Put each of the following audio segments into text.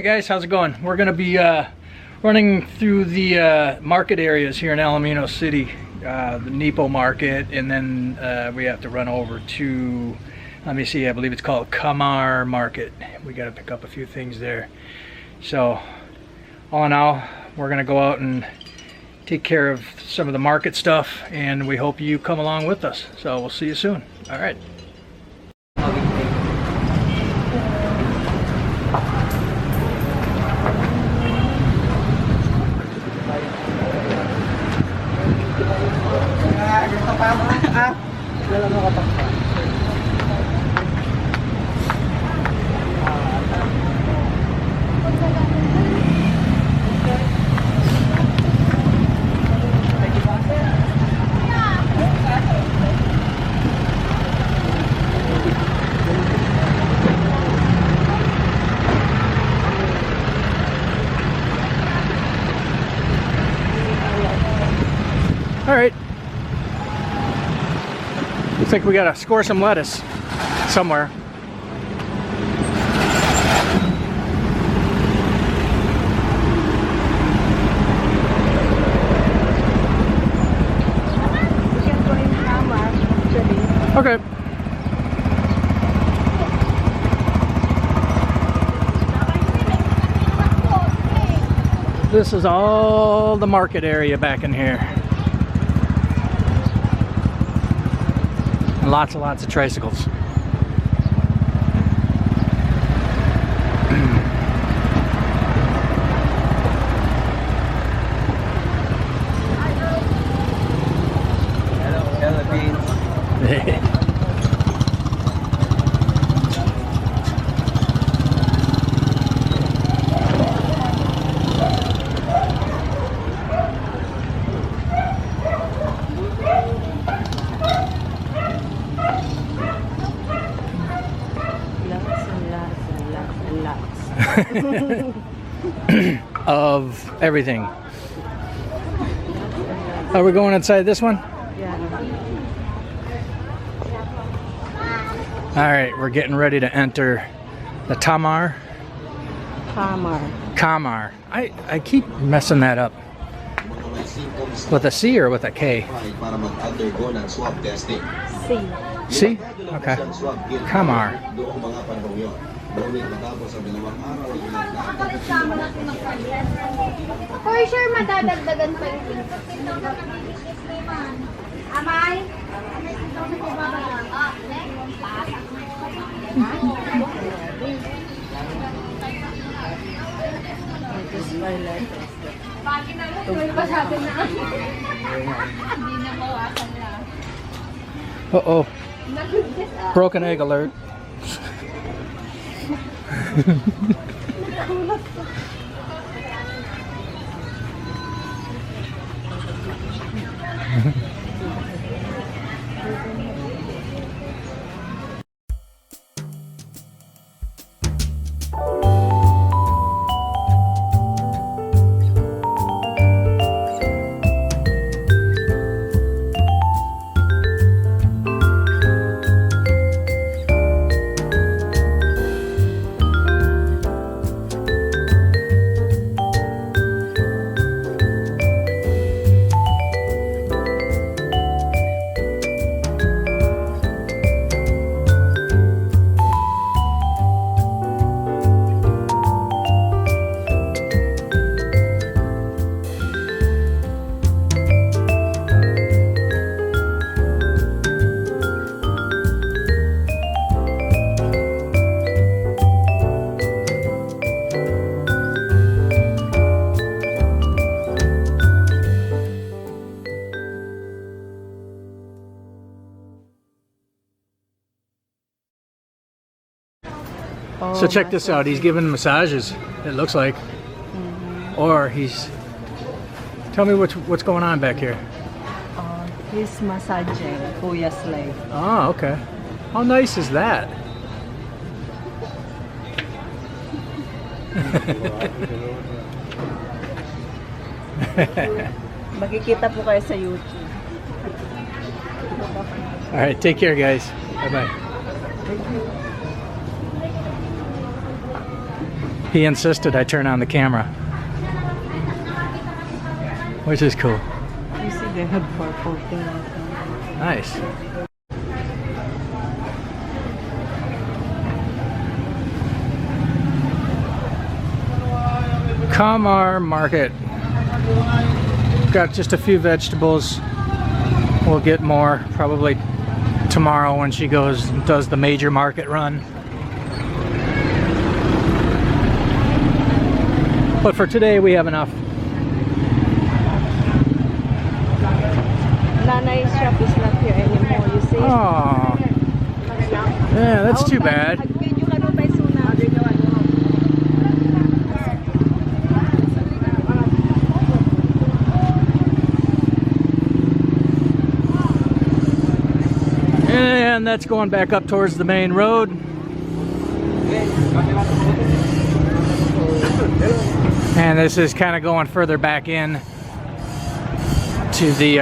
Hey guys, how's it going? We're gonna be running through the market areas here in Alaminos City, the Nepo market, and then we have to run over to, let me see, I believe it's called Camar market. We got to pick up a few things there. So all in all, we're gonna go out and take care of some of the market stuff, and we hope you come along with us. So we'll see you soon. All right. All right. Looks like we gotta score some lettuce somewhere. We can go in Camar, actually. Okay. This is all the market area back in here. And lots and lots of tricycles. Of everything. Are we going inside this one? Yeah. All right, we're getting ready to enter the Camar. Camar. I keep messing that up. With a C or with a K? C. C? Okay. Camar. For sure, madadagdagan pa yung Amay? Uh-oh. Broken egg alert. So check this out. He's giving massages, it looks like. Or he's... Tell me what's going on back here. He's massaging Kuya's leg. Oh, okay. How nice is that? Makikita po kayo sa YouTube. All right, take care, guys. Bye-bye. Thank you. He insisted I turn on the camera, which is cool. You see they have purple thing. Nice. Camar Market. Got just a few vegetables. We'll get more probably tomorrow when she goes and does the major market run. But for today we have enough. Nanay's shop is not here anymore, you see? Oh, yeah, that's too bad. And that's going back up towards the main road. And this is kind of going further back in to the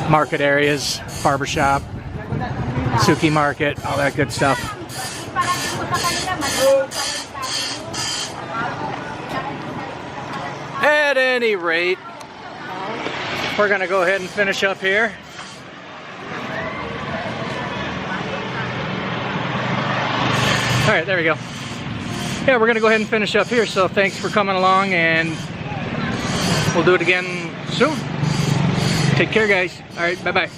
market areas, barbershop, Suki market, all that good stuff. At any rate, we're gonna go ahead and finish up here. All right, there we go. Yeah, we're gonna go ahead and finish up here. So thanks for coming along, and we'll do it again soon. Take care, guys. All right, bye-bye.